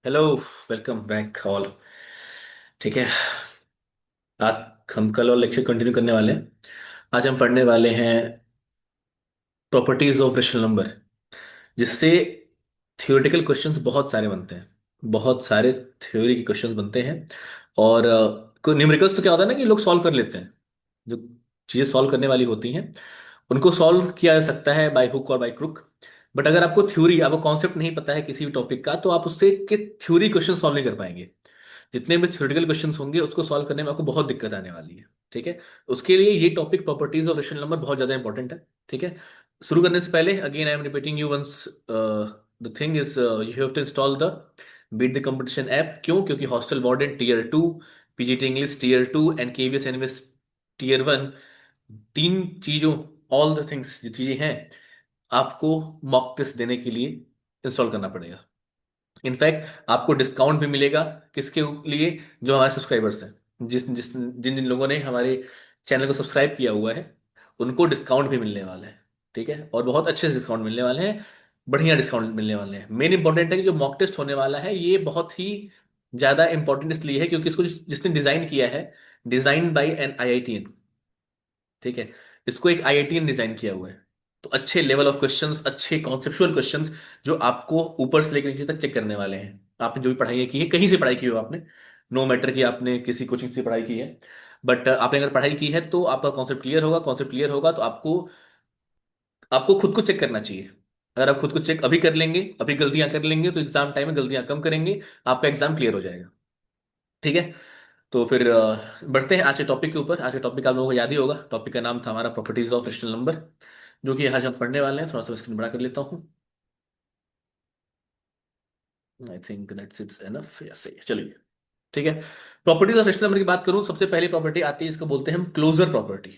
Hello. Welcome back all. ठीक है। आज हम कल और लेक्चर कंटिन्यू करने वाले हैं। आज हम पढ़ने वाले हैं प्रॉपर्टीज ऑफ रेशनल नंबर, जिससे थियोरेटिकल क्वेश्चंस बहुत सारे बनते हैं। बहुत सारे थ्योरी के क्वेश्चंस बनते हैं। और न्यूमेरिकल्स तो क्या होता है ना कि लोग सॉल्व कर लेते हैं। जो चीज़ें सॉल्व करने वाली होती हैं उनको सॉल्व किया जा सकता है बाय हुक और बाय क्रुक। बट अगर आपको थ्योरी, आपको कॉन्सेप्ट नहीं पता है किसी भी टॉपिक का, तो आप उससे के थ्योरी क्वेश्चन सॉल्व नहीं कर पाएंगे। जितने भी थ्योरेटिकल क्वेश्चंस होंगे उसको सॉल्व करने में आपको बहुत दिक्कत आने वाली है। ठीक है। उसके लिए ये topic properties of rational number बहुत ज्यादा इंपॉर्टेंट है। ठीक है। शुरू करने से पहले again I am repeating you once, the thing is you have to install the beat the competition app. क्यों? क्योंकि hostel warden tier 2, PGT English tier 2 and KVS NVS tier 1, तीन चीजों, ऑल द थिंग्स जो चीजें हैं, आपको mock test देने के लिए इंस्टॉल करना पड़ेगा। इनफैक्ट आपको डिस्काउंट भी मिलेगा। किसके लिए? जो हमारे सब्सक्राइबर्स हैं, जिन जिन लोगों ने हमारे चैनल को सब्सक्राइब किया हुआ है, उनको डिस्काउंट भी मिलने वाला है। ठीक है। और बहुत अच्छे से डिस्काउंट मिलने वाले हैं। बढ़िया डिस्काउंट मिलने वाले हैं। मेन इंपॉर्टेंट है कि जो मॉक टेस्ट होने वाला है ये बहुत ही ज्यादा इंपॉर्टेंट इसलिए है क्योंकि इसको जिसने डिजाइन किया है, डिजाइन बाय एन आईआईटीएन। ठीक है। इसको एक आईआईटी ने डिजाइन किया हुआ है। तो अच्छे लेवल ऑफ क्वेश्चंस, अच्छे कॉन्सेप्चुअल क्वेश्चंस जो आपको ऊपर से लेकर नीचे तक चेक करने वाले हैं। आपने जो भी पढ़ाई की है, कहीं से पढ़ाई की हो आपने, नो मैटर कि आपने किसी कोचिंग से पढ़ाई की है, बट आपने अगर पढ़ाई की है तो आपका कॉन्सेप्ट क्लियर होगा। कॉन्सेप्ट क्लियर होगा तो आपको आपको खुद को चेक करना चाहिए। अगर आप खुद को चेक अभी कर लेंगे, अभी गलतियां कर लेंगे, तो एग्जाम टाइम में गलतियां कम करेंगे, आपका एग्जाम क्लियर हो जाएगा। ठीक है। तो फिर बढ़ते हैं आज के टॉपिक के ऊपर। आज के टॉपिक आप लोगों को याद ही होगा, टॉपिक का नाम था हमारा प्रॉपर्टीज ऑफ रेशनल नंबर, जो कि आज हम पढ़ने वाले हैं। थोड़ा सा स्क्रीन बड़ा कर लेता हूँ। I think that's it's enough, yes सही है, चलिए। ठीक है। प्रॉपर्टीज ऑफ रेशनल नंबर की बात करूं, सबसे पहली प्रॉपर्टी आती है, इसको बोलते हैं हम क्लोजर प्रॉपर्टी।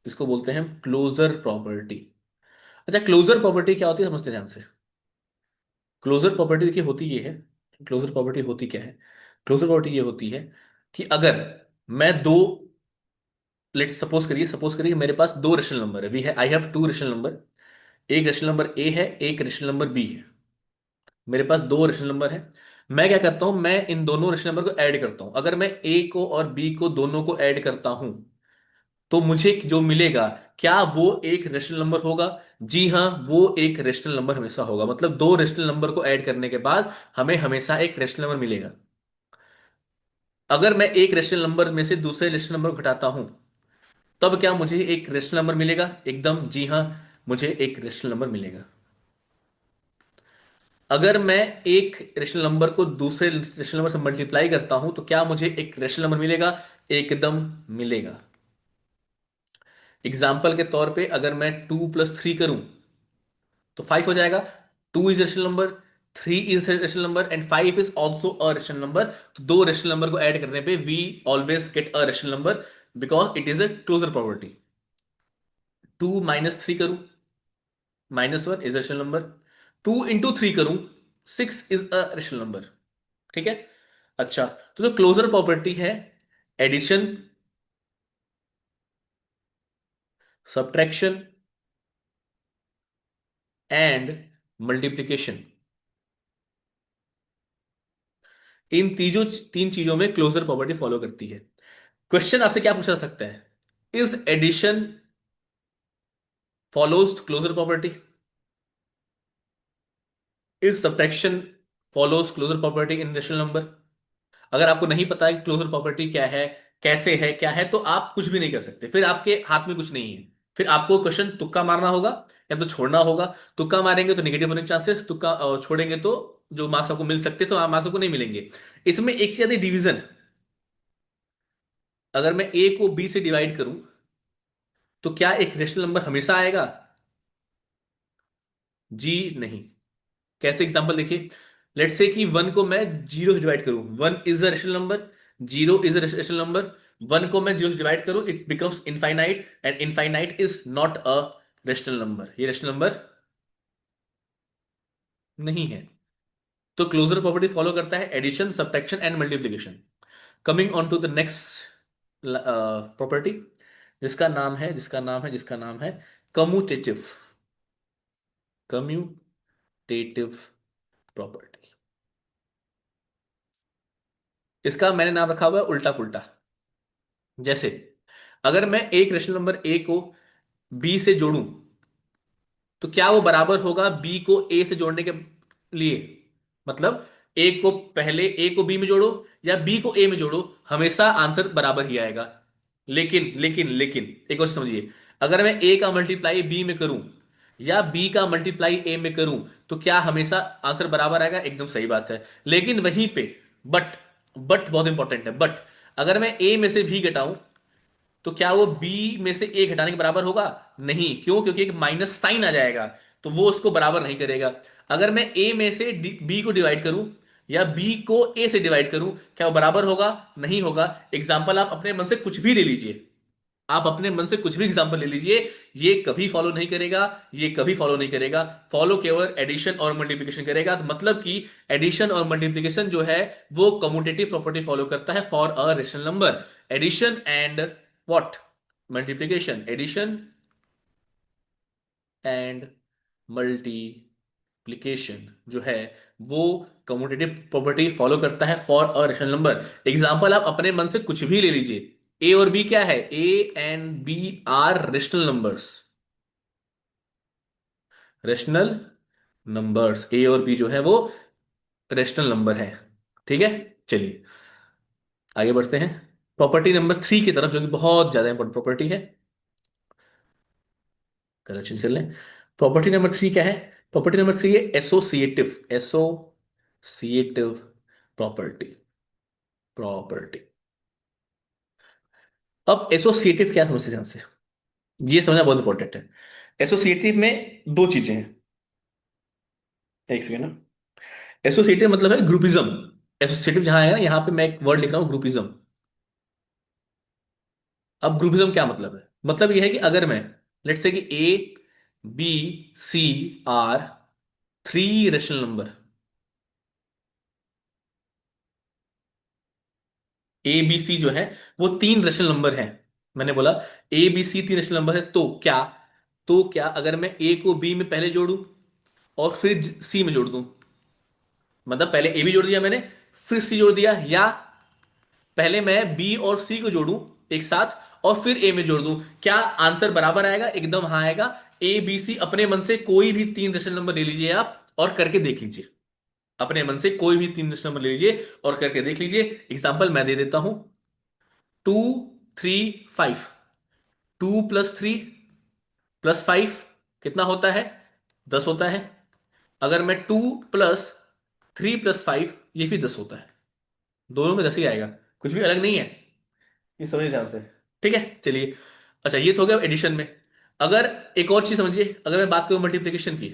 इसको बोलते हैं हम क्लोजर प्रॉपर्टी। अच्छा, क्लोजर प्रॉपर्टी क्या होती है समझते हैं ध्यान से। क्लोजर प्रॉपर्टी देखिए होती ये है, क्लोजर प्रॉपर्टी होती क्या है? क्लोजर प्रॉपर्टी ये होती है कि अगर मैं दो, लेट्स सपोज करिए मेरे पास दो रेशनल नंबर है, वी है I have to rational number. एक रेशनल नंबर ए है, एक रेशनल नंबर बी है। मेरे पास दो रेशनल नंबर है। मैं क्या करता हूं, मैं इन दोनों रेशनल नंबर को ऐड करता हूं। अगर मैं ए को और बी को दोनों को ऐड करता हूं तो मुझे जो मिलेगा, क्या वो एक रेशनल नंबर होगा? जी हाँ, वो एक रेशनल नंबर हमेशा होगा। मतलब दो रेशनल नंबर को ऐड करने के बाद हमें हमेशा एक रेशनल नंबर मिलेगा। अगर मैं एक रेशनल नंबर में से दूसरे रेशनल नंबर को घटाता हूं, तब क्या मुझे एक रेशनल नंबर मिलेगा? एकदम जी हाँ, मुझे एक रेशनल नंबर मिलेगा। अगर मैं एक रेशनल नंबर को दूसरे रेशनल नंबर से मल्टीप्लाई करता हूं तो क्या मुझे एक रेशनल नंबर मिलेगा? एकदम मिलेगा। एग्जाम्पल के तौर पे अगर मैं 2 + 3 करूं तो 5 हो जाएगा। 2 is rational number, 3 is rational number and 5 is also a rational number. तो दो रेशनल नंबर को ऐड करने पे we always get a rational number, because it is a closure property. 2 - 3 करूं, -1 इज रेशनल नंबर। 2 × 3 करूं, 6 इज अ रेशनल नंबर। ठीक है। अच्छा, तो जो क्लोजर प्रॉपर्टी है, एडिशन, सब्ट्रैक्शन एंड मल्टीप्लिकेशन, इन तीन चीजों में क्लोजर प्रॉपर्टी फॉलो करती है। क्वेश्चन आपसे क्या पूछा जा सकता है? Is addition follows closure property? Is subtraction follows closure property in rational number? अगर आपको नहीं पता है कि क्लोजर प्रॉपर्टी क्या है, कैसे है, क्या है, तो आप कुछ भी नहीं कर सकते। फिर आपके हाथ में कुछ नहीं है। फिर आपको क्वेश्चन तुक्का मारना होगा या तो छोड़ना होगा। तुक्का मारेंगे तो नेगेटिव होने के चांसेस, तुक्का छोड़ेंगे तो जो मार्क्स आपको मिल सकते, तो मार्क्स आपको नहीं मिलेंगे। इसमें एक चीज आती है, डिवीजन। अगर मैं ए को बी से डिवाइड करूं तो क्या एक रेशनल नंबर हमेशा आएगा? जी नहीं। कैसे? एग्जांपल देखिए। लेट्स से कि 1 को मैं 0 से डिवाइड करूं, 1 is a rational number, 0 is a rational number. 1 को मैं 0 से डिवाइड करूं, it becomes infinite and infinite is not a rational number. ये रेशनल नंबर नहीं है। तो क्लोजर प्रॉपर्टी फॉलो करता है addition, subtraction and multiplication. Coming on to the next property, जिसका नाम है कम्यूटेटिव, कम्यूटेटिव प्रॉपर्टी। इसका मैंने नाम रखा हुआ है उल्टा पुल्टा। जैसे अगर मैं एक रेशनल नंबर ए को बी से जोड़ूं, तो क्या वो बराबर होगा बी को ए से जोड़ने के लिए? मतलब ए को पहले ए को बी में जोड़ो या बी को ए में जोड़ो, हमेशा आंसर बराबर ही आएगा। लेकिन एक और समझिए, अगर मैं ए का मल्टीप्लाई बी में करूं या बी का मल्टीप्लाई ए में करूं, तो क्या हमेशा आंसर बराबर आएगा? एकदम सही बात है। लेकिन वहीं पे बट, बट बहुत इंपॉर्टेंट है, बट अगर मैं ए में से भी घटाऊं, तो क्या वो बी में से ए घटाने के बराबर होगा? नहीं। क्यों? क्योंकि एक माइनस साइन आ जाएगा, तो वो उसको बराबर नहीं करेगा। अगर मैं ए में से बी को डिवाइड करूं या बी को ए से डिवाइड करूं, क्या वो बराबर होगा? नहीं होगा। एग्जाम्पल आप अपने मन से कुछ भी ले लीजिए, आप अपने मन से कुछ भी एग्जाम्पल ले लीजिए, ये कभी फॉलो नहीं करेगा, ये कभी फॉलो नहीं करेगा। फॉलो केवल एडिशन और मल्टीप्लिकेशन करेगा। तो मतलब कि एडिशन और मल्टीप्लिकेशन जो है वो कम्यूटेटिव प्रॉपर्टी फॉलो करता है for a rational number. Addition and what? Multiplication. Addition and multiplication जो है वो कम्यूटेटिव प्रॉपर्टी फॉलो करता है for a rational number. Example आप अपने मन से कुछ भी ले लीजिए। ए और बी क्या है? A and B are rational numbers. Rational numbers A और बी जो है वो रेशनल नंबर है। ठीक है, चलिए आगे बढ़ते हैं प्रॉपर्टी नंबर 3 की तरफ, जो कि बहुत ज्यादा इंपॉर्टेंट प्रॉपर्टी है। कलर चेंज कर लें। प्रॉपर्टी नंबर 3 क्या है? प्रॉपर्टी नंबर 3 है एसोसिएटिव। Associative property. प्रॉपर्टी। अब एसोसिएटिव क्या समझते हैं ध्यान से, ये समझना बहुत इंपॉर्टेंट है। एसोसिएटिव में दो चीजें हैं। एक सेकेंड ना। एसोसिएटिव मतलब है ग्रुपिज्म। एसोसिएटिव जहां है ना, यहां पे मैं एक वर्ड लिख रहा हूं, ग्रुपिज्म। अब ग्रुपिज्म क्या मतलब है? मतलब यह है कि अगर मैं, लेट्स से कि A B C are three rational number. A B C जो है वो तीन रेशनल नंबर है। मैंने बोला ए बी सी तीन रेशनल नंबर है, तो क्या अगर मैं ए को बी में पहले जोड़ूं और फिर सी में जोड़ दूं, मतलब पहले ए भी जोड़ दिया मैंने, फिर सी जोड़ दिया, या पहले मैं बी और सी को जोड़ूं एक साथ और फिर ए में जोड़ दूं, क्या आंसर बराबर आएगा? एकदम हाँ आएगा। ए बी सी अपने मन से कोई भी तीन रेशनल नंबर ले लीजिए आप और करके देख लीजिए। अपने मन से कोई भी तीन रेशनल नंबर ले लीजिए और करके देख लीजिए। एग्जाम्पल मैं दे देता हूं। 2 3 5। 2 + 3 + 5 कितना होता है? 10 होता है। अगर मैं 2 + 3 + 5, ये भी 10 होता है। दोनों में 10 ही आएगा, कुछ भी अलग नहीं है। ये समझिए ध्यान से। ठीक है, चलिए। अच्छा, ये तो हो गया एडिशन में। अगर एक और चीज समझिए, अगर मैं बात करूं मल्टीप्लिकेशन की,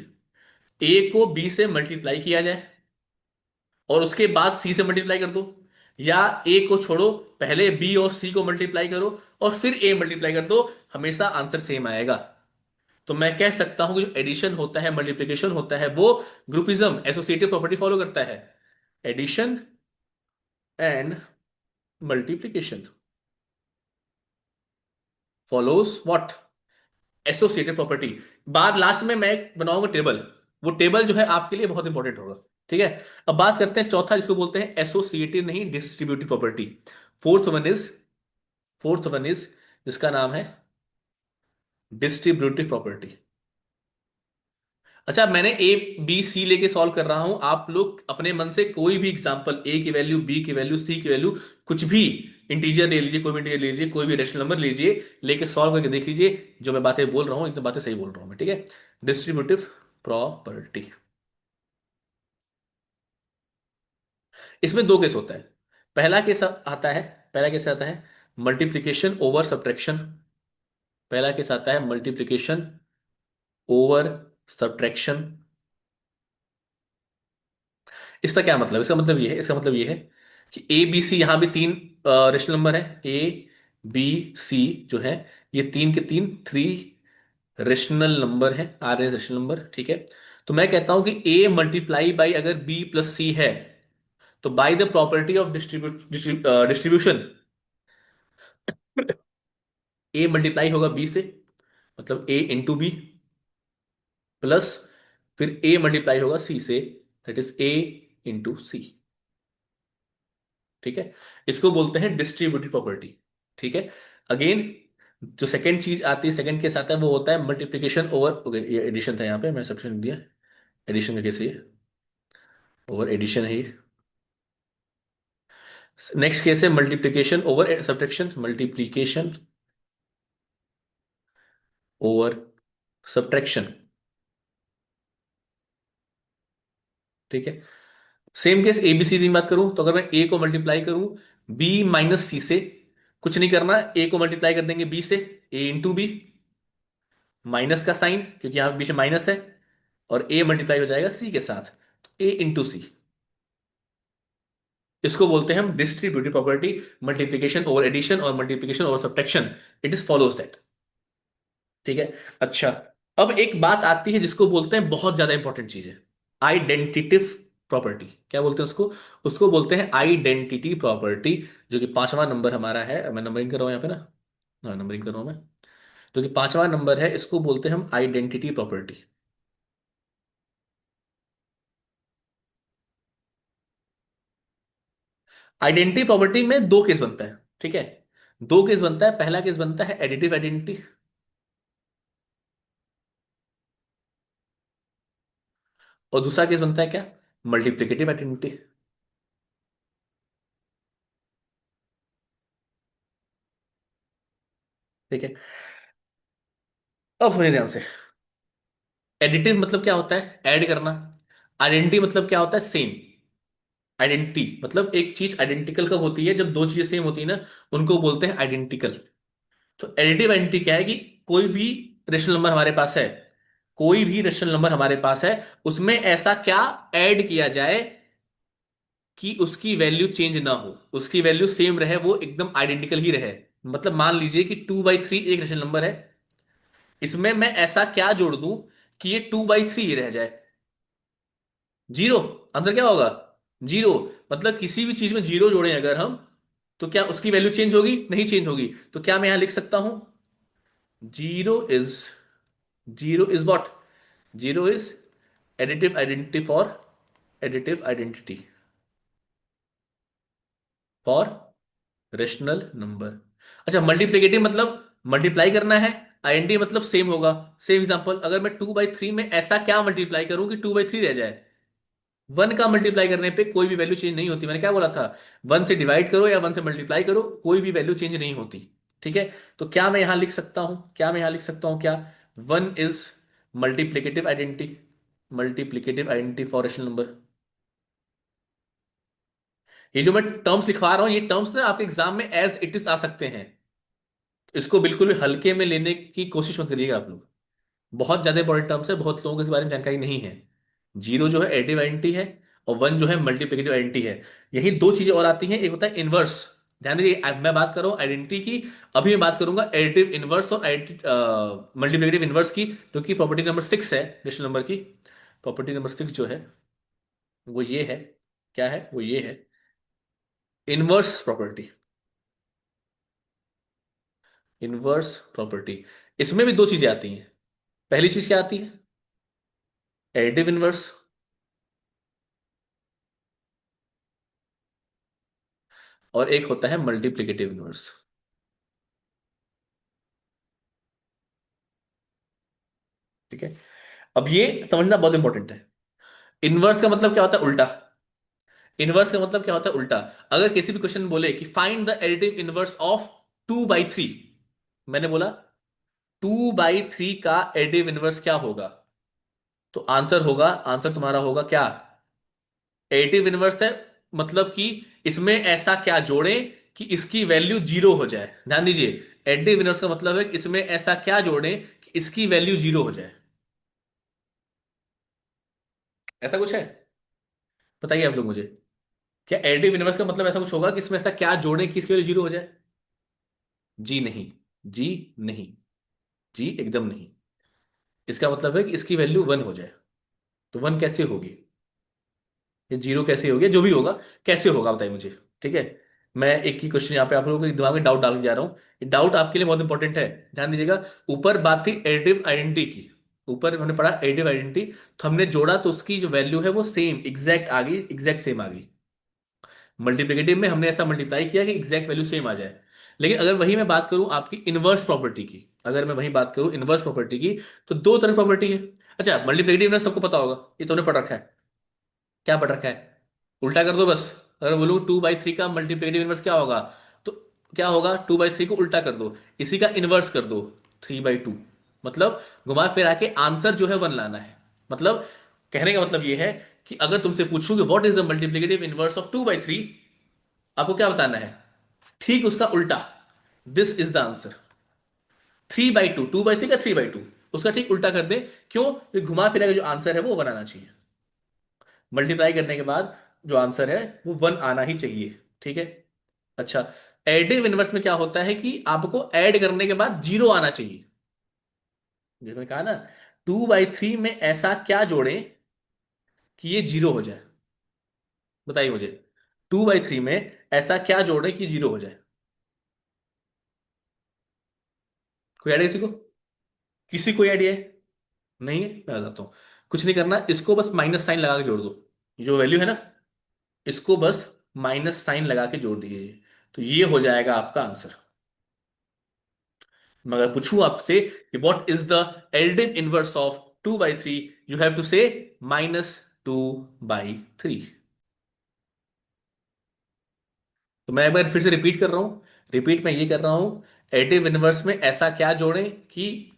ए को बी से मल्टीप्लाई किया जाए और उसके बाद सी से मल्टीप्लाई कर दो, या ए को छोड़ो, पहले बी और सी को मल्टीप्लाई करो और फिर ए मल्टीप्लाई कर दो, हमेशा आंसर सेम आएगा। तो मैं कह सकता हूं कि जो एडिशन होता है, मल्टीप्लिकेशन होता है, वो ग्रुपिज्म एसोसिएटिव प्रॉपर्टी फॉलो करता है। Addition and multiplication follows what? Associative property. बाद लास्ट में मैं बनाऊंगा टेबल, वो टेबल जो है आपके लिए बहुत इंपॉर्टेंट होगा। ठीक है। अब बात करते हैं चौथा, जिसको बोलते हैं एसोसिएटिव नहीं, distributive property. Fourth one is fourth one is जिसका नाम है डिस्ट्रीब्यूटिव प्रॉपर्टी। अच्छा, मैंने ए बी सी लेके सॉल्व कर रहा हूं, आप लोग अपने मन से कोई भी एग्जांपल, ए की वैल्यू, बी की वैल्यू, सी की वैल्यू, कुछ भी इंटीजर ले लीजिए, कोई भी इंटीजर ले लीजिए, कोई भी रेशनल नंबर लीजिए, लेके सॉल्व करके देख लीजिए। जो मैं बातें बोल रहा हूं एकदम बातें सही बोल रहा हूं मैं। ठीक है। डिस्ट्रीब्यूटिव प्रॉपर्टी, इसमें दो केस होता है। पहला केस आता है पहला केस आता है मल्टीप्लीकेशन ओवर सब्ट्रैक्शन। पहला केस आता है मल्टीप्लीकेशन ओवर सब्ट्रैक्शन। इसका क्या मतलब? इसका मतलब ये है कि ए बी सी, यहां भी तीन रेशनल नंबर है। ए बी सी जो है ये तीन के तीन थ्री रेशनल नंबर है, आर एन रेशनल नंबर। ठीक है। तो मैं कहता हूं कि ए मल्टीप्लाई बाई अगर बी प्लस सी है, तो by the property of distribution A multiply होगा बी से, मतलब ए इंटू बी, प्लस फिर ए मल्टीप्लाई होगा सी से, दैट इज ए इंटू सी। ठीक है, इसको बोलते हैं डिस्ट्रीब्यूटिव प्रॉपर्टी। ठीक है। अगेन, जो सेकंड चीज आती है, सेकंड केस आता है, वो होता है मल्टीप्लिकेशन ओवर, ओके ये एडिशन था, यहाँ पे मैं सब्ट्रैक्शन दिया, एडिशन का केस है ये, ओवर एडिशन है ये। नेक्स्ट केस है multiplication over subtraction, multiplication over subtraction. ठीक है। Same case A B C की बात करूं, तो अगर मैं ए को मल्टीप्लाई करूं बी माइनस सी से, कुछ नहीं करना, ए को मल्टीप्लाई कर देंगे बी से, ए इंटू बी, माइनस का साइन क्योंकि यहां बीच में माइनस है, और ए मल्टीप्लाई हो जाएगा सी के साथ, तो ए इंटू सी। इसको बोलते हैं हम distributive property, multiplication over addition और multiplication over subtraction, it is follows that. ठीक है। अच्छा, अब एक बात आती है जिसको बोलते हैं बहुत ज्यादा इंपॉर्टेंट चीज है, आइडेंटिटिव प्रॉपर्टी। क्या बोलते हैं उसको? उसको बोलते हैं आइडेंटिटी प्रॉपर्टी, जो कि पांचवा नंबर हमारा है, मैं नंबरिंग कर रहा हूं यहाँ पे ना, हाँ नंबरिंग कर रहा हूं मैं, जो कि पांचवा नंबर है, इसको बोलते हैं हम आइडेंटिटी प्रॉपर्टी। आइडेंटिटी प्रॉपर्टी में दो केस बनता है। ठीक है, दो केस बनता है, पहला केस बनता है एडिटिव आइडेंटिटी, और दूसरा केस बनता है क्या, मल्टीप्लिकेटिव आइडेंटिटी। ठीक है। अब सुनिए ध्यान से, एडिटिव मतलब क्या होता है, ऐड करना। आइडेंटिटी मतलब क्या होता है, सेम। आइडेंटिटी मतलब एक चीज आइडेंटिकल कब होती है, जब दो चीजें सेम होती है ना, उनको बोलते हैं आइडेंटिकल। तो एडिटिव आइडेंटिटी क्या है कि कोई भी रेशनल नंबर हमारे पास है, कोई भी रेशनल नंबर हमारे पास है, उसमें ऐसा क्या ऐड किया जाए कि उसकी वैल्यू चेंज ना हो, उसकी वैल्यू सेम रहे, वो एकदम आइडेंटिकल ही रहे। मतलब मान लीजिए कि 2/3 एक रेशनल नंबर है, इसमें मैं ऐसा क्या जोड़ दूं कि ये 2/3 ही रह जाए, जीरो। आंसर क्या होगा, जीरो। मतलब किसी भी चीज में जीरो जोड़ें अगर हम, तो क्या उसकी वैल्यू चेंज होगी? नहीं चेंज होगी। तो क्या मैं यहां लिख सकता हूं, zero is, zero is what, zero is additive identity for, additive identity for rational number. अच्छा, मल्टीप्लिकेटिव मतलब मल्टीप्लाई करना है, आइडेंटिटी मतलब सेम होगा। सेम एग्जांपल, अगर मैं 2/3 में ऐसा क्या मल्टीप्लाई करूं कि 2/3 रह जाए। वन का मल्टीप्लाई करने पे कोई भी वैल्यू चेंज नहीं होती, मैंने क्या बोला था, वन से डिवाइड करो या वन से मल्टीप्लाई करो, कोई भी वैल्यू चेंज नहीं होती। ठीक है। तो क्या मैं यहां लिख सकता हूं, क्या मैं यहां लिख सकता हूं क्या, one is multiplicative identity, multiplicative identity for rational number. ये जो मैं टर्म्स लिखवा रहा हूं, ये टर्म्स ना आपके एग्जाम में एज इट इज आ सकते हैं, इसको बिल्कुल भी हल्के में लेने की कोशिश मत करिएगा आप लोग। बहुत ज्यादा इंपॉर्टेंट टर्म्स है, बहुत लोगों को इस बारे में जानकारी नहीं है। जीरो जो है एडिटिव आइडेंटिटी है, और वन जो है मल्टीप्लिकेटिव आइडेंटिटी है। यही दो चीजें और आती हैं, एक होता है इनवर्स। ध्यान दीजिए, अब मैं बात कर रहा हूं आइडेंटिटी की, अभी मैं बात करूंगा एडिटिव इनवर्स और मल्टीप्लिकेटिव इनवर्स की, जो कि प्रॉपर्टी नंबर 6 है रेशनल नंबर की। प्रॉपर्टी नंबर 6 जो है वो ये है, क्या है वो, ये है इनवर्स प्रॉपर्टी। इनवर्स प्रॉपर्टी, इसमें भी दो चीजें आती हैं। पहली चीज क्या आती है, एडिटिव इनवर्स, और एक होता है मल्टीप्लिकेटिव इनवर्स। ठीक है। अब ये समझना बहुत इंपॉर्टेंट है, इनवर्स का मतलब क्या होता है, उल्टा। इनवर्स का मतलब क्या होता है, उल्टा। अगर किसी भी क्वेश्चन में बोले कि find the additive inverse of 2/3, मैंने बोला 2/3 का एडिटिव इनवर्स क्या होगा, तो आंसर होगा, आंसर तुम्हारा होगा क्या, एडिटिव इनवर्स है मतलब कि इसमें ऐसा क्या जोड़ें कि इसकी वैल्यू जीरो हो जाए। ध्यान दीजिए, एडिटिव इनवर्स का मतलब है कि इसमें ऐसा क्या जोड़ें कि इसकी वैल्यू जीरो हो जाए। ऐसा कुछ है, बताइए आप लोग मुझे, क्या एडिटिव इनवर्स का मतलब ऐसा कुछ होगा कि इसमें ऐसा क्या जोड़ें कि इसकी वैल्यू जीरो हो जाए? जी नहीं, जी नहीं, जी एकदम नहीं। इसका मतलब है कि इसकी वैल्यू वन हो जाए। तो वन कैसे होगी, ये जीरो कैसे होगी, जो भी होगा, कैसे होगा बताइए मुझे। ठीक है। मैं एक ही क्वेश्चन यहाँ पे आप लोगों के दिमाग में डाउट डालने जा रहा हूँ, ये डाउट आपके लिए बहुत इंपॉर्टेंट है। ध्यान दीजिएगा, ऊपर बात थी एडिटिव आइडेंटिटी की, ऊपर हमने पढ़ा एडिटिव आइडेंटिटी, तो हमने जोड़ा तो उसकी जो वैल्यू है वो सेम एग्जैक्ट आ गई, एग्जैक्ट सेम आ गई। मल्टीप्लिकेटिव में हमने ऐसा मल्टीप्लाई किया कि एग्जैक्ट वैल्यू सेम आ जाए। लेकिन अगर वही मैं बात करूं आपकी इनवर्स प्रॉपर्टी की, अगर मैं वही बात करूं इनवर्स प्रॉपर्टी की, तो दो तरह प्रॉपर्टी है। अच्छा, मल्टीप्लिकेटिव इनवर्स सबको पता होगा, ये तूने पढ़ रखा है। क्या पढ़ रखा है? उल्टा कर दो बस। अगर बोलूं 2/3 का मल्टीप्लिकेटिव इनवर्स क्या होगा, तो क्या होगा, 2/3 को उल्टा कर दो, इसी का इनवर्स कर दो, 3/2। मतलब घुमा फिरा के आंसर जो है वन लाना है। मतलब कहने का मतलब ये है कि अगर तुमसे पूछूं कि what is the multiplicative inverse of 2/3, आपको क्या बताना है? ठीक उसका उल्टा। This is the answer. 3/2, 2/3 का 3/2, उसका ठीक उल्टा कर दे। क्यों? ये घुमा फिरा के जो आंसर है वो बनाना चाहिए। मल्टीप्लाई करने के बाद जो आंसर है वो वन आना ही चाहिए। ठीक है। अच्छा, एडिव इनवर्स में क्या होता है कि आपको ऐड करने के बाद जीरो आना चाहिए। जैसे मैंने कहा ना, 2/3 में ऐसा क्या जोड़ें कि ये जीरो हो जाए? बताइए मुझे। 2/3 में ऐसा क्या जोड़ें कि जीरो हो जाए? कोई आइडिया किसी को? किसी कोई आइडिया है? नहीं है, मैं बताता हूं। कुछ नहीं करना, इसको बस माइनस साइन लगा के जोड़ दो। जो वैल्यू है ना, इसको बस माइनस साइन लगा के जोड़ दीजिए, तो ये हो जाएगा आपका आंसर। मगर पूछूं आपसे कि व्हाट इज द एल्डेन inverse of 2/3, you have to say -2/3। तो मैं एक बार फिर से रिपीट कर रहा हूं। रिपीट मैं ये कर रहा हूं, एडिटिव इनवर्स में ऐसा क्या जोड़ें कि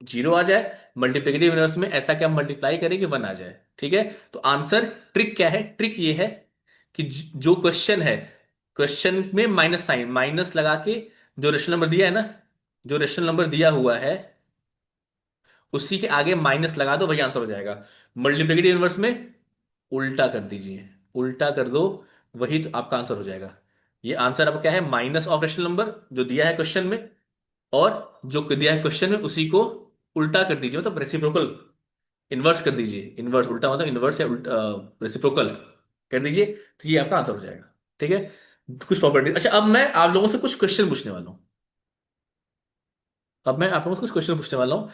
जीरो आ जाए, मल्टीप्लिकेटिव इनवर्स में ऐसा क्या मल्टीप्लाई करें कि वन आ जाए। ठीक है। तो आंसर, ट्रिक क्या है? ट्रिक ये है कि जो क्वेश्चन है, क्वेश्चन में माइनस साइन, माइनस लगा के जो रेशनल नंबर दिया है ना, जो रेशनल नंबर दिया हुआ है उसी के आगे माइनस लगा दो, वही आंसर हो जाएगा। मल्टीप्लिकेटिव इनवर्स में उल्टा कर दीजिए, उल्टा कर दो, वही तो आपका आंसर हो जाएगा। ये आंसर आपका क्या है? माइनस ऑफ रेशनल नंबर जो दिया है क्वेश्चन में, और जो दिया है क्वेश्चन में उसी को उल्टा कर दीजिए, मतलब रेसिप्रोकल, इनवर्स कर दीजिए। इनवर्स उल्टा मतलब इनवर्स या उल्टा, रेसिप्रोकल कर दीजिए, तो ये आपका आंसर हो जाएगा। ठीक है। कुछ प्रॉपर्टी। अच्छा, अब मैं आप लोगों से कुछ क्वेश्चन पूछने वाला हूं। अब मैं आप लोगों से कुछ क्वेश्चन पूछने वाला हूं।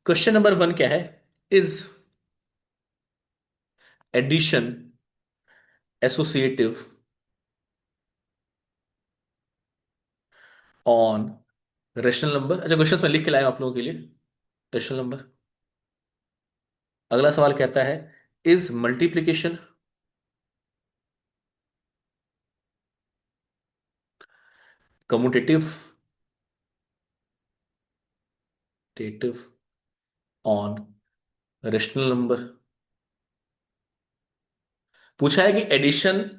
क्वेश्चन नंबर 1 क्या है? Is addition associative on rational number? अच्छा, क्वेश्चन मैं लिख के लाया हूं आप लोगों के लिए। Rational number. अगला सवाल कहता है, इज मल्टीप्लीकेशन कम्यूटेटिव टेटिव ऑन रेशनल नंबर? पूछा है कि एडिशन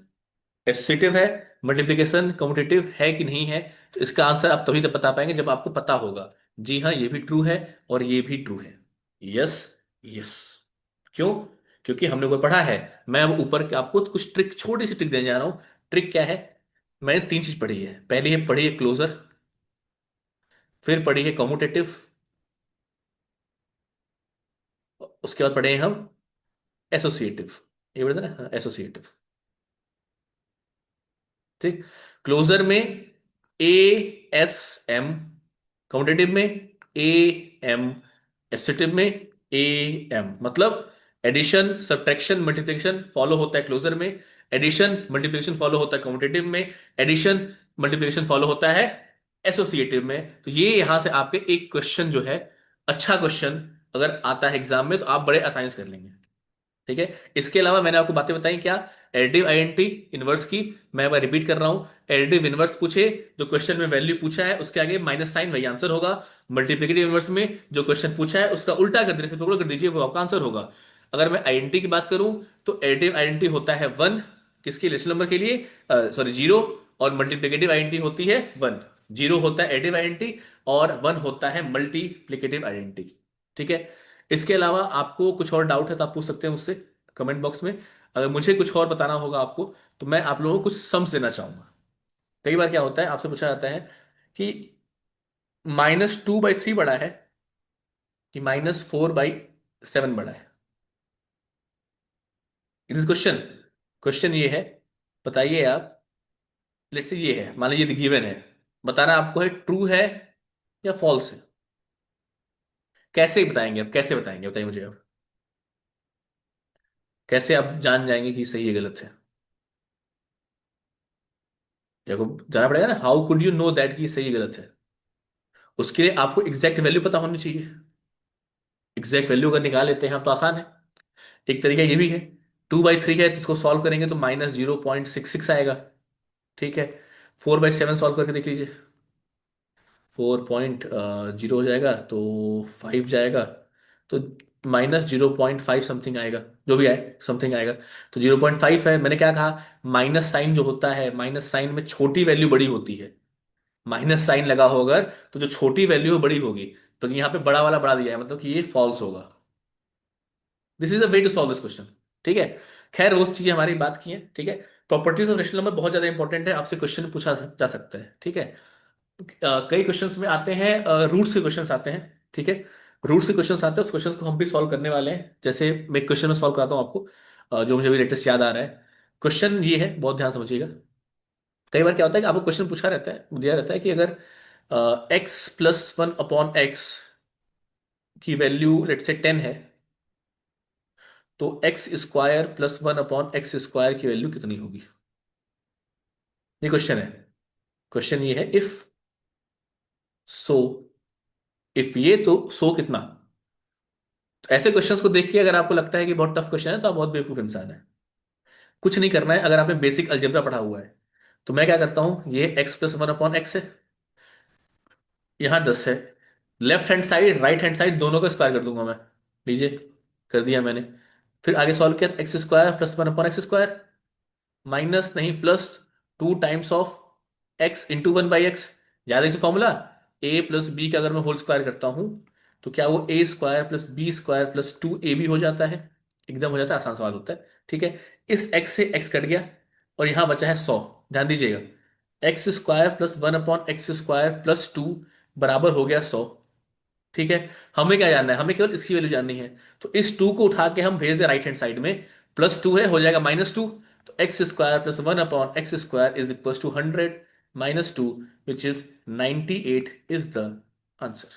एसोसिएटिव है, मल्टीप्लिकेशन कम्यूटेटिव है कि नहीं है। तो इसका आंसर आप तभी तक बता पाएंगे जब आपको पता होगा। जी हाँ, ये भी ट्रू है और ये भी ट्रू है। यस। यस। क्यों? क्योंकि हमने को पढ़ा है। मैं अब ऊपर के आपको कुछ ट्रिक, छोटी सी ट्रिक देने जा रहा हूं। ट्रिक क्या है? मैंने तीन चीज पढ़ी है। पहली है पढ़ी है क्लोजर, फिर पढ़ी है कम्यूटेटिव, उसके बाद पढ़े हैं हम एसोसिएटिव। ये बोलते हैं ना, एसोसिएटिव। ठीक। क्लोजर में ASM, काउंटेटिव में AM, एसोसिएटिव में AM। मतलब एडिशन सब्ट्रैक्शन मल्टीप्लिकेशन फॉलो होता है क्लोजर में, एडिशन मल्टीप्लिकेशन फॉलो होता है काउंटेटिव में, एडिशन मल्टीप्लिकेशन फॉलो होता है एसोसिएटिव में। तो ये यहां से आपके एक क्वेश्चन जो है, अच्छा क्वेश्चन अगर आता है एग्जाम में तो आप बड़े आसानी से कर लेंगे। ठीक है। इसके अलावा मैंने आपको बातें बताई क्या, एडिटिव आइडेंटिटी इनवर्स की। मैं एक बार रिपीट कर रहा हूं, एडिटिव इनवर्स पूछे, जो क्वेश्चन में वैल्यू पूछा है उसके आगे माइनस साइन, वही आंसर होगा। मल्टीप्लिकेटिव इनवर्स में जो क्वेश्चन पूछा है उसका उल्टा कर दीजिए, रेसिप्रोकल कर दीजिए, वो आपका आंसर होगा। अगर मैं आइडेंटिटी की बात करूं, तो एडिटिव आइडेंटिटी होता है वन, किसकी? रेशनल नंबर के लिए, सॉरी जीरो। और मल्टीप्लिकेटिव आइडेंटिटी होती है वन। जीरो होता है एडिटिव आइडेंटिटी और वन होता है मल्टीप्लिकेटिव आइडेंटिटी। ठीक है। इसके अलावा आपको कुछ और डाउट है तो आप पूछ सकते हैं मुझसे कमेंट बॉक्स में। अगर मुझे कुछ और बताना होगा आपको, तो मैं आप लोगों को कुछ सम्स देना चाहूंगा। कई बार क्या होता है, आपसे पूछा जाता है कि -2/3 बड़ा है कि -4/7 बड़ा है। It is question. क्वेश्चन ये है, बताइए आप। लेट्स से ये है, मान लीजिए गिवन है, बताना आपको है ट्रू है या फॉल्स है। कैसे बताएंगे आप? कैसे बताएंगे बताइए मुझे आप। कैसे आप जान जाएंगे कि सही है गलत है? देखो जाना पड़ेगा ना, how could you know that कि ये सही गलत है। उसके लिए आपको एग्जैक्ट वैल्यू पता होनी चाहिए। एग्जैक्ट वैल्यू अगर निकाल लेते हैं हम तो आसान है। एक तरीका ये भी है, 2/3 है तो इसको सॉल्व करेंगे तो -0.66 आएगा। ठीक है, 4/7 सॉल्व करके देख लीजिए। 4.0 हो जाएगा तो 5 जाएगा, तो -0.5 समथिंग आएगा, जो भी आए समथिंग आएगा। तो 0.5 है, मैंने क्या कहा, माइनस साइन जो होता है, माइनस साइन में छोटी वैल्यू बड़ी होती है। माइनस साइन लगा हो अगर, तो जो छोटी वैल्यू है बड़ी होगी। तो यहाँ पे बड़ा वाला बढ़ा दिया है, मतलब कि ये फॉल्स होगा। This is a way to solve this question. ठीक है, खैर वो चीजें हमारी बात की हैं। ठीक है, प्रॉपर्टीज ऑफ रेशनल नंबर बहुत ज्यादा इंपॉर्टेंट है, आपसे क्वेश्चन पूछा जा सकता है। ठीक है, कई क्वेश्चंस में आते हैं, रूट्स के क्वेश्चंस आते हैं। ठीक है, रूट्स के क्वेश्चंस आते हैं, उस क्वेश्चन को हम भी सॉल्व करने वाले हैं। जैसे मैं एक क्वेश्चन में सॉल्व कराता हूँ आपको, जो मुझे अभी लेटेस्ट याद आ रहा है। क्वेश्चन ये है, बहुत ध्यान समझिएगा। कई बार क्या होता है कि आपको क्वेश्चन पूछा रहता है, दिया रहता है कि अगर x+1/x की वैल्यू लेट से 10 है, तो x² + 1/x² की वैल्यू कितनी होगी। ये क्वेश्चन है। क्वेश्चन ये है, इफ सो, इफ ये तो सो कितना। तो ऐसे क्वेश्चंस को देख के अगर आपको लगता है कि बहुत टफ क्वेश्चन है तो आप बहुत बेवकूफ इंसान है। कुछ नहीं करना है, अगर आपने बेसिक अलजेब्रा पढ़ा हुआ है तो मैं क्या करता हूं, ये x+1/x है, यहाँ 10 है, left hand side right hand side दोनों का स्क्वायर कर दूंगा मैं। लीजिए, कर दिया मैंने। फिर आगे सॉल्व किया, x² + 1/x², माइनस नहीं plus 2 times of x × 1/x। याद है इसे फॉर्मूला, a+b का अगर मैं होल स्क्वायर करता हूं तो क्या वो a² + b² + 2ab हो जाता है। एकदम हो जाता है, आसान सवाल होता है। ठीक है, इस x से x कट गया और यहां बचा है 100। ध्यान दीजिएगा, x² + 1/x² + 2 बराबर हो गया 100। ठीक है, हमें क्या जानना है, हमें केवल इसकी वैल्यू जाननी है। तो इस 2 को उठा के हम भेज दें राइट हैंड साइड में, +2 है, हो जाएगा -2। तो x² + 1/x² is equal to 100, -2 which is 98 is the answer.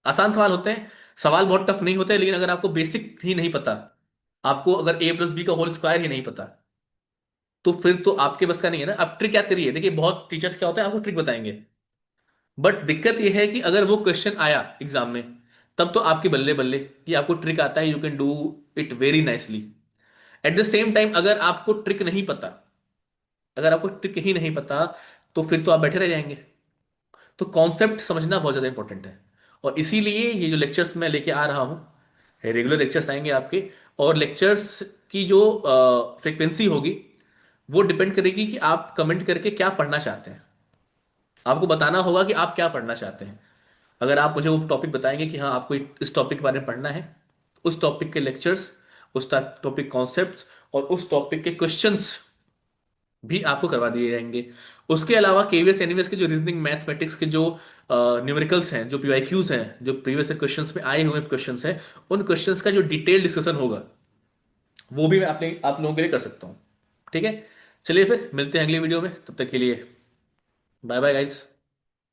आसान सवाल होते हैं, सवाल बहुत टफ नहीं होते, लेकिन अगर आपको बेसिक ही नहीं पता, आपको अगर a+b का होल स्क्वायर ही नहीं पता, तो फिर तो आपके बस का नहीं है ना। आप ट्रिक याद करिए, देखिए बहुत टीचर्स क्या होता है आपको ट्रिक बताएंगे, बट दिक्कत यह है कि अगर वो क्वेश्चन आया एग्जाम में, तब तो आपके बल्ले बल्ले कि आपको ट्रिक आता है, you can do it very nicely. At the same time अगर आपको ट्रिक नहीं पता, अगर आपको ट्रिक ही नहीं पता, तो फिर तो आप बैठे रह जाएंगे। तो कॉन्सेप्ट समझना बहुत ज्यादा इंपॉर्टेंट है। और इसीलिए ये जो लेक्चर्स मैं लेके आ रहा हूं, रेगुलर लेक्चर्स आएंगे आपके। और लेक्चर्स की जो फ्रिक्वेंसी होगी वो डिपेंड करेगी कि आप कमेंट करके क्या पढ़ना चाहते हैं। आपको बताना होगा कि आप क्या पढ़ना चाहते हैं। अगर आप मुझे वो टॉपिक बताएंगे कि हाँ आपको इस टॉपिक के बारे में पढ़ना है, उस टॉपिक के लेक्चर्स, उस टॉपिक कॉन्सेप्ट्स और उस टॉपिक के क्वेश्चंस भी आपको करवा दिए जाएंगे। उसके अलावा केवीएस एनवीएस के जो रीजनिंग मैथमेटिक्स के जो न्यूमेरिकल्स हैं, जो पीवाईक्यूज हैं, जो प्रीवियस क्वेश्चंस में आए हुए क्वेश्चंस हैं, उन क्वेश्चंस का जो डिटेल डिस्कशन होगा वो भी मैं आप लोगों के लिए कर सकता हूँ। ठीक है, चलिए फिर मिलते हैं अगली वीडियो में, तब तक के लिए बाय बाय गाइस।